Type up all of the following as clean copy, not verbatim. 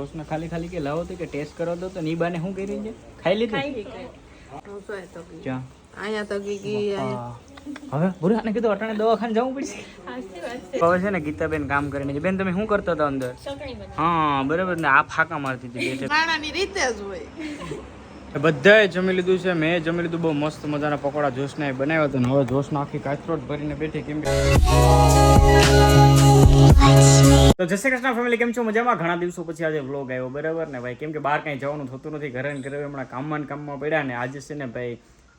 જોશના ખાલી ખાલી કે લાવો તો કે ટેસ્ટ કરો દો તો નીબાને શું કરી છે ખાઈ લીધું ક્યાં આયા તો ગીગી હવે બુરા આને કીધું અટાણે દવાખાને જવું પડશે હવે છે ને ગીતાબેન કામ કરીને છે બેન તમે શું કરતા હતા અંદર હા બરાબર ને આ ફાકા મારતી હતી ખાણાની રીતે જ હોય બધાએ જમી લીધું છે મેં જમી લીધું બહુ મસ્ત મજાના પકોડા જોશને બનાવ્યા હતા ને હવે જોશનો આખી કાચરોટ ભરીને બેઠી કેમ તો જય શ્રી કૃષ્ણ ફેમિલી કેમ છો મજામાં ઘણા દિવસો પછી આજે વ્લોગ આવ્યો બરાબર ને ભાઈ કેમ કે બહાર કંઈ જવાનું થતું નથી ઘરે ને ઘરે હમણાં કામમાં પડ્યા ને આજે છે ને ભાઈ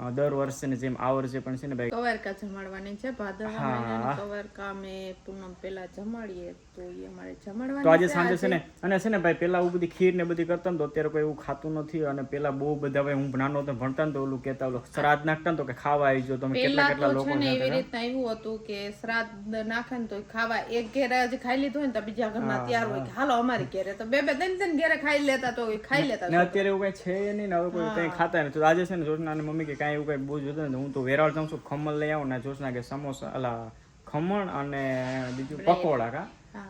દર વર્ષે ને જેમ આ વર્ષે પણ છે ને ભાઈ કવારકા જમાડવાની છે ભાદરવા મહિનાની કવારકા મે પૂનમ પહેલા જમાડીએ તો એ અમારે જમાડવાની તો આજે સાંજે છે ને અને છે ને ભાઈ પેલા હું બધી ખીર ને બધી કરતા ને તો અત્યારે કોઈ એવું ખાતું નથી અને પેલા બહુ બધા ભાઈ હું નાનો હતો ભણતા ને તો ઓલું કહેતા ઓલું શ્રાદ્ધ નાખતા ને તો કે ખાવા આવી જો તમે કેટલા લોકો ને એવી રીતના એવું હતું કે શ્રાદ્ધ નાખે ને તો ખાવા એક ઘેરે જ ખાઈ લીધું હોય ને તો બીજા ઘરના તૈયાર હોય કે હાલો અમારી ઘેરે તો બે ત્રણ ઘેરે ખાઈ લેતા તો ખાઈ લેતા ને અત્યારે એવું કઈ છે નહીં ને હવે કોઈ કઈ ખાતા નથી તો આજે છે ને જોશના અને મમ્મી કે કાંઈ એવું કઈ બહુ જોતું ને હું તો વેરાળ જાઉં છું ખમણ લઈ આવું ને જોશના કે સમોસા અલા ખમણ અને બીજું પકોડા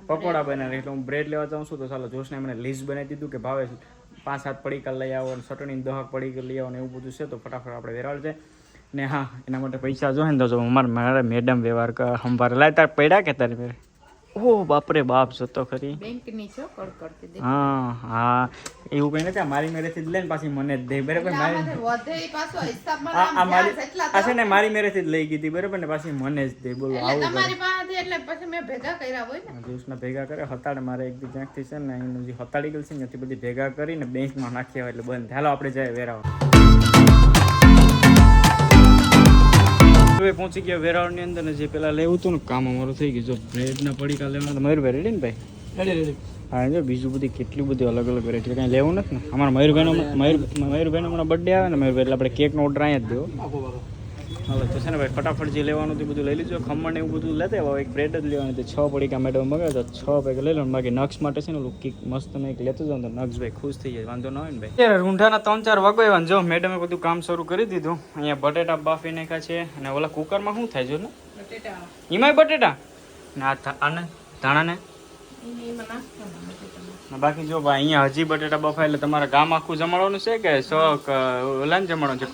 પકોડા બનાવે એટલે હું બ્રેડ લેવા જાઉં છું તો ચાલો જોશને મને લિસ્ટ બનાવી દીધું કે ભાવે 5-7 પડીકા લઈ આવો અને ચટણી 10 પડીકા લઈ આવો ને એવું બધું છે તો ફટાફટ આપણે વેરાળ જાય ને હા એના માટે પૈસા જોઈએ ને તો મારા મેડમ વ્યવહાર સંભાળ લાય તાર પડ્યા કે તારી મેરે ઓ બાપરે બાપ જતો ખરી બેંકની છો કડકડતી દે હા એવું કઈ નથી મારી મેરેથી જ લઈને પાછી મને જ દે બરાબર મારી વધે પાછો હિસાબમાં આ છે ને મારી મેરેથી જ લઈ ગઈ હતી બરાબર ને પાછી મને જ દે બોલો આવું તમારી પાસે એટલે પછી મેં ભેગા કર્યા હોય ને જ્યુસના ભેગા કરે હતાડે મારે એક દી જ્યાંથી છે ને એનું જે હતાડી ગયેલ છે ને ત્યાંથી બધી ભેગા કરીને બેંકમાં નાખ્યા એટલે બંધ હાલો આપણે જાય વેરાવા પહોંચી ગયા વેરાવળ ની અંદર ને જે પેલા લેવું હતું ને કામ અમારું થઈ ગયું જો બ્રેડ ના પડીકા લેવાના તો મયુરભાઈ રેડી ને ભાઈ હા જો બીજું બધી કેટલી બધી અલગ અલગ વેરાયટી કઈ લેવું નથી ને અમારા મયુરભાઈ હમણાં બર્થડે આવે ને મયુરભાઈ એટલે આપણે કેક નો ઓર્ડર અહીંયા જ દેવો હાલો તો છે ને ભાઈ ફટાફટ જે લેવાનું હતું બધું લઈ લીધું ખમણ એવું બધું લેતા એક બ્રેડ જ લેવાનું હતું 6 પડીકા મેડમ મગાવ્યા તો 6 પેક લઈ લો બાકી નક્ષ માટે છે ને ઓલું કેક મસ્ત ને એક લેતો જાઉં તો નક્ષ ભાઈ ખુશ થઈ જાય વાંધો ન હોય ને ભાઈ રૂંઢાના 3-4 વાગવા જો મેડમે બધું કામ શરૂ કરી દીધું અહીંયા બટેટા બાફી નાખ્યા છે અને ઓલા કુકરમાં શું થાય છે ને બટેટા એમાંય બટેટા ના આને ધાણાને બાકી જો ભાઈ અહીંયા હજી બટેટા બફાય એટલે તમારા ગામ આખું જમાડવાનું છે કે શોખ ઓલાને જમાડવાનું છે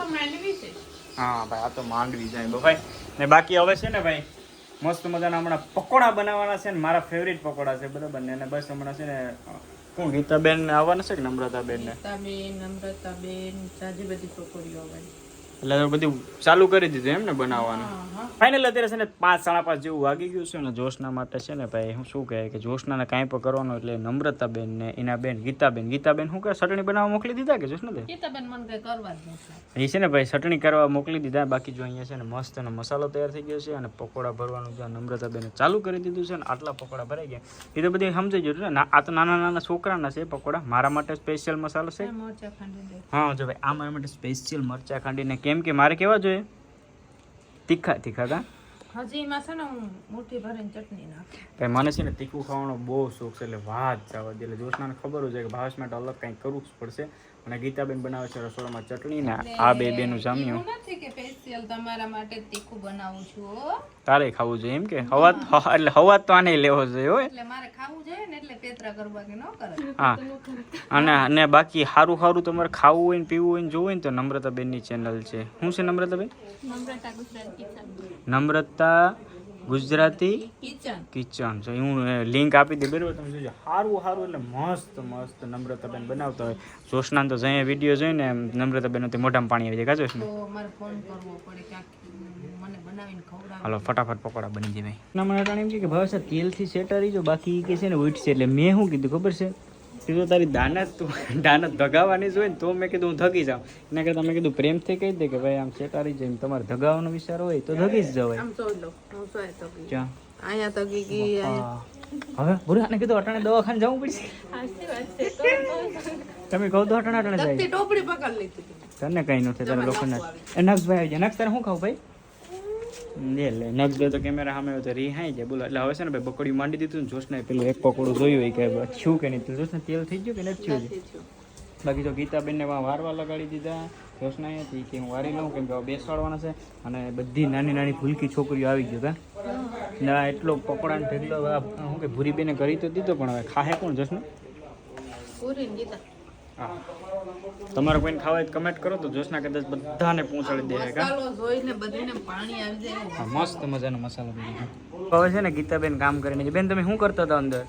હા ભાઈ આ તો માંડવી જાય ભાઈ ને બાકી હવે છે ને ભાઈ મસ્ત મજાના હમણાં પકોડા બનાવવાના છે ને મારા ફેવરિટ પકોડા છે બરાબર ને બસ હમણાં છે ને કોણ ગીતાબેન આવવાના છે કે નમ્રતાબેન ને નમ્રતાબેન જાજી બધી છોકરીઓ આવવાની એટલે બધું ચાલુ કરી દીધું એમ ને બનાવવાનું ફાઇનલ અત્યારે છે ને 5-5:30 જેવું વાગી ગયું છે ને જોશના માટે છે ને ભાઈ હું શું કહે કે જોશનાને કાંઈ પણ કરવાનું એટલે નમ્રતાબેન ને એના બેન ગીતાબેન શું કહે ચટણી બનાવવા મોકલી દીધા કે જોશના ગીતાબેન મને કઈ કરવા જ નથી એ છે ને ભાઈ ચટણી કરવા મોકલી દીધા બાકી જો અહીંયા છે ને મસ્ત એનો મસાલો તૈયાર થઈ ગયો છે અને પકોડા ભરવાનું જો નમ્રતાબેને ચાલુ કરી દીધું છે ને આટલા પકોડા ભરાઈ ગયા એ તો બધી સમજાઈ ગયું ને આ તો નાના છોકરાના છે પકોડા મારા માટે સ્પેશિયલ મસાલો છે હા જો ભાઈ આ મારા માટે સ્પેશિયલ મરચા ખાંડીને કેમ કે મારે કેવા જોઈએ તીખા કા હજી એમાં છે ને હું મુઠ્ઠી ભરીને ચટણી નાખું ભાઈ મને છે ને તીખું ખાવાનો બહુ શોખ છે એટલે વાત જવા દે એટલે જોશનાને ખબર હોય કે ભાવેશ માટે અલગ કંઈક કરવું જ પડશે અને ગીતાબેન બનાવે છે રસોડામાં ચટણી ને આ બેનું જામ્યું નથી કે સ્પેશિયલ તમારા માટે તીખું બનાવું છું તારે ખાવું જોઈએ એમ કે હવા તો આને લેવો જોઈએ હોય એટલે મારે ખાવું જોઈએ ને એટલે પેતરા કરવા કે ન કરે હા અને બાકી સારું તમારે ખાવું હોય ને પીવું હોય ને જોવું હોય ને તો નમ્રતાબેનની ચેનલ છે શું છે નમ્રતાબેન નમ્રતા ગુજરાતી કિચન જો હું લિંક આપી દે બરાબર તમે જોજો સારું એટલે મસ્ત નમ્રતાબેન બનાવતા હોય જોશનાને તો જઈએ વિડીયો જોઈને નમ્રતાબેન તે મોઢામાં પાણી આવી જાય કાજો હાલો ફટાફટ પકોડા બની જાય ભાઈ મને અટાણે એમ કે ભાવ તેલથી સેટારી જો બાકી કે છે ને ઉઠશે એટલે મેં શું કીધું ખબર છે તો તારી દાનત ધગાવવાની જ હોય ને તો મેં કીધું હું ધગી જાઉં એના કરતાં મેં કીધું પ્રેમથી કહી દે કે ભાઈ આમ સેટારી જાય તમારે ધગાવવાનો વિચાર હોય તો ધગી જ જવાય ક્યાં અહીંયા તો ગીગી હવે બુરા આને કીધું અટાણે દવાખાને જવું પડશે તમે કહો તો અટાણે જાય ટોપડી પકડ લીધી તને કઈ નથી તારે લોકોને નક્ષભાઈ આવી જાય નક્ષ તારે શું ખાવ ભાઈ લે નક્ષભાઈ તો કેમેરા સામે તો રિહાઈ જાય બોલો એટલે હવે છે ને ભાઈ બકડી માંડી દીધું ને જોશને પેલું એક પકોડું જોયું હોય કે છું કે નહીં જોશને તેલ થઈ ગયું કે નથી થયું બાકી તો ગીતાબેનને વારવા લગાડી દીધા જોશના અહીંયાથી કે હું વારી લઉં કેમ કે બેસાડવાના છે અને બધી નાની ભૂલકી છોકરીઓ આવી ગયો ના એટલો પકોડાને ઢગલો શું કે ભૂરીબેને કરી તો દીધો પણ હવે ખાહે કોણ જોશને પૂરી ને ગીતા હા તમારે કોઈને ખાવા હોય કમેન્ટ કરો તો જોશના કદાચ બધાને પહોંચાડી દે કા મસાલો જોઈને બધાને પાણી આવી જાય હા મસ્ત મજાનો મસાલો બની હવે છે ને ગીતાબેન કામ કરીને બેન તમે શું કરતા હતા અંદર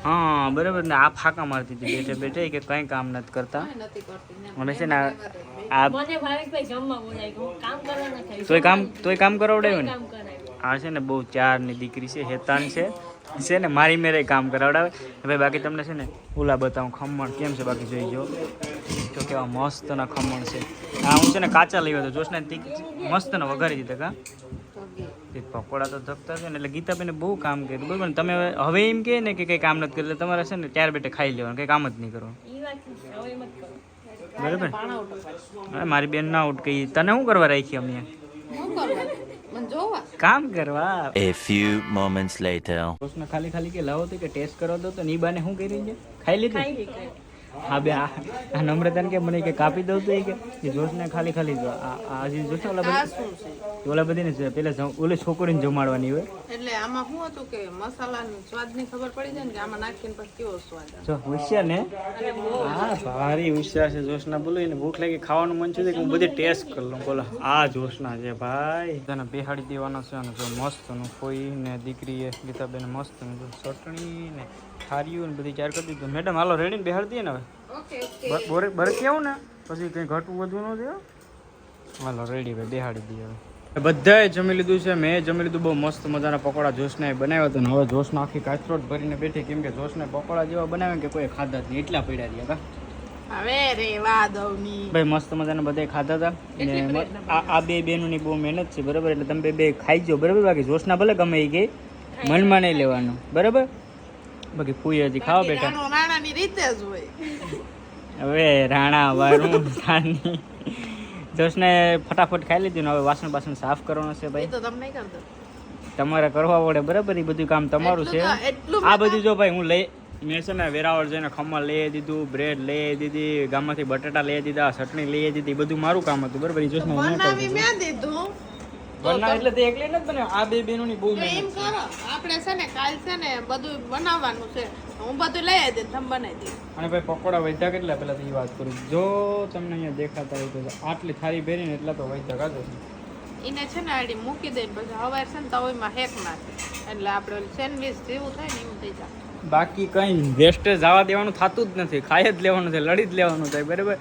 હા બરાબર ને આ ફાંકા મારતી હતી બેઠે બેઠે કે કંઈ કામ નથી કરતા નથી કરતી ને અને છે ને આ મને ભાવિકભાઈ જમવા બોલાય હું કામ કરવા ન ખાઈ તોય કામ કરાવડાવ્યું ને કામ કરાય આ છે ને બહુ ચારની દીકરી છે હેતાન છે ને મારી મેરે કામ કરાવડાવે ભાઈ બાકી તમને છે ને ઓલા બતાવું ખમણ કેમ છે બાકી જોઈ જો તો કેવા મસ્તના ખમણ છે આ હું છે ને કાચા લઈ આવ્યો હતો જોશને મસ્તના વઘારી દીધા કા એ પકોડા તો ધકતા છે ને એટલે ગીતાબેને બહુ કામ કર્યું બરાબર ને તમે હવે એમ કહે ને કે કંઈ કામ નથી કર્યું એટલે તમારે છે ને ત્યાર બેઠે ખાઈ લેવાનું કંઈ કામ જ નહીં કરવાનું ઈ વાત છે હવે મત કરો બરાબર હવે મારી બેન ના ઉઠ તને શું કરવા રાખી અમે શું કરવાનું મને જોવા કામ કરવા A few moments later. જોશને ખાલી ખાલી કે લાવો તો કે ટેસ્ટ કરવા દો તો ની બાને શું કરી છે ખાઈ લીધું ખાઈ લીધું હા બે આ નમ્રતાને કે મને કે કાપી દઉં તો એ કે જોશને ખાલી ખાલી જો આ હજી જોશે ઓલા આ બધી શું છે ઓલા બધીને પેલા ઓલે છોકરીને જમાડવાની હોય એટલે આમાં શું હતું કે મસાલાનો સ્વાદની ખબર પડી જાય ને કે આમાં નાખીને પછી કેવો સ્વાદ આવે જો હોશિયાર ને હા ભારી હોશિયાર છે જોશના બોલો એને ભૂખ લાગી ખાવાનું મન છે કે હું બધી ટેસ્ટ કરી લઉં બોલો આ જોશના છે ભાઈ તને બેહાડી દેવાનો છે અને જો મસ્તનું કોઈ ને દીકરીએ ગીતાબેન મસ્તનું જો ચટણી ને ખારીઓ ને બધી ચાર કરી દીધું મેડમ હાલો રેડીને બેહાડી દઈએ ને હવે ઓકે બરે કેવું ને પછી કંઈ ઘટવું વધવું ન થયું હાલો રેડી ભાઈ બેહાડી દઈએ હવે બધાએ જમી લીધું છે મેં જમી લીધું બહુ મસ્ત મજાના પકોડા જોશને બનાવ્યા હતા ને હવે જોશને આખી કાચરોટ ભરીને બેઠી કેમ કે જોશને પકોડા જેવા બનાવ્યા કે કોઈ ખાધા જ નહીં એટલા પડ્યા રહ્યા કા હવે રેવા દઉની ભાઈ મસ્ત મજાના બધા ખાધા હતા ને આ બે બેનોની બહુ મહેનત છે બરાબર એટલે તમે બે ખાઈ જાઓ બરાબર બાકી જોશના ભલે ગમે એ કે મનમાં નહીં લેવાનું બરાબર બાકી ફૂઈ હજી ખાવા બેઠા રાણાની રીતે જ હોય હવે રાણા વારું રાણી જોશને ફટાફટ ખાઈ લીધું ને હવે વાસણ બાસણ સાફ કરવાનું છે એ ભાઈ તો તમે નહીં કરતો તમારે કરવા પડે બરાબર એ બધું કામ તમારું છે એટલું આ બધું જો ભાઈ હું લઈ મેં છે ને વેરાવળ જઈને ખમણ લઈ દીધું બ્રેડ લઈ દીધી ગામમાંથી બટાટા લઈ દીધા ચટણી લઈ દીધી બધું મારું કામ હતું બરાબર એ જોશને હું બનાવી મેં દીધું બનાવ એટલે તે એકલી નથી બને આ બે બેનોની બહુ એમ મહેનત છે કરો આપણે છે ને કાલ છે ને બધું બનાવવાનું છે હું બધું લઈ આવી દે તમે બનાવી દે અને ભાઈ પકોડા વધ્યા કેટલા પહેલા તો એ વાત કરું જો તમને અહીંયા દેખાતા હોય તો આટલી થાળી ભરીને એટલા તો વધ્યા કાઢો એને છે ને આડી મૂકી દે પછી હવાર છે ને તવીમાં હેક નાખે એટલે આપણે સેન્ડવીચ જેવું થાય ને એવું થઈ જાય બાકી કંઈ વેસ્ટેજ જવા દેવાનું થતું જ નથી ખાઈ જ લેવાનું છે લડી જ લેવાનું થાય બરાબર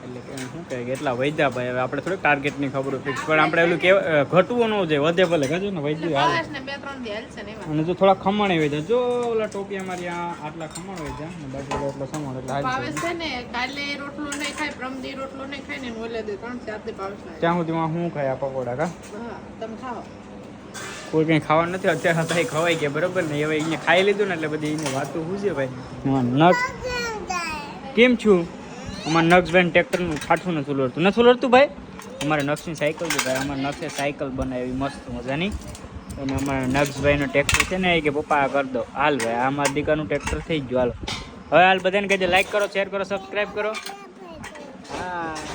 એટલે કે શું કહે કે એટલા વૈદ્યા ભાઈ હવે આપણે થોડીક ટાર્ગેટની ખબર ફિક્સ પણ આપણે એલું કે ઘટવું ન જાય વધે ભલે કહેજો ને વૈદ્યું હાલ બસ ને 2-3 દી હાલશે ને એમાં અને જો થોડા ખમણ હોય જાય જો ઓલા ટોપી અમારી આટલા ખમણ હોય જાય ને બાકી એટલા ખમણ એટલે હાલ ભાવે છે ને કાલે રોટલો નહીં ખાય પ્રમદી રોટલો નહીં ખાય ને ઓલે દે 3-4 દી ભાવે છે ત્યાં સુધીમાં શું ખાય આ પકોડા કા હા તમે ખાઓ કોઈ કંઈ ખાવાનું નથી અત્યારે હતા ખવાય ગયા બરોબર ને હવે અહીંયા ખાઈ લીધું ને એટલે બધી એની વાતો શું છે ભાઈ નક્ષ કેમ છું અમારે નક્ષભાઈ ટ્રેક્ટરનું છાઠું નથી લડતું ભાઈ અમારે નક્ષની સાયકલ છે ભાઈ અમારે નક્ષે સાયકલ બનાવી મસ્ત મજાની અને અમારા નક્ષભાઈનું ટ્રેક્ટર છે ને એ કે પપ્પા આ કરી દો હાલ ભાઈ આ મારા દીકરાનું ટ્રેક્ટર થઈ ગયું હાલો હવે હાલ બધાને કહેજો લાઈક કરો શેર કરો સબસ્ક્રાઈબ કરો હા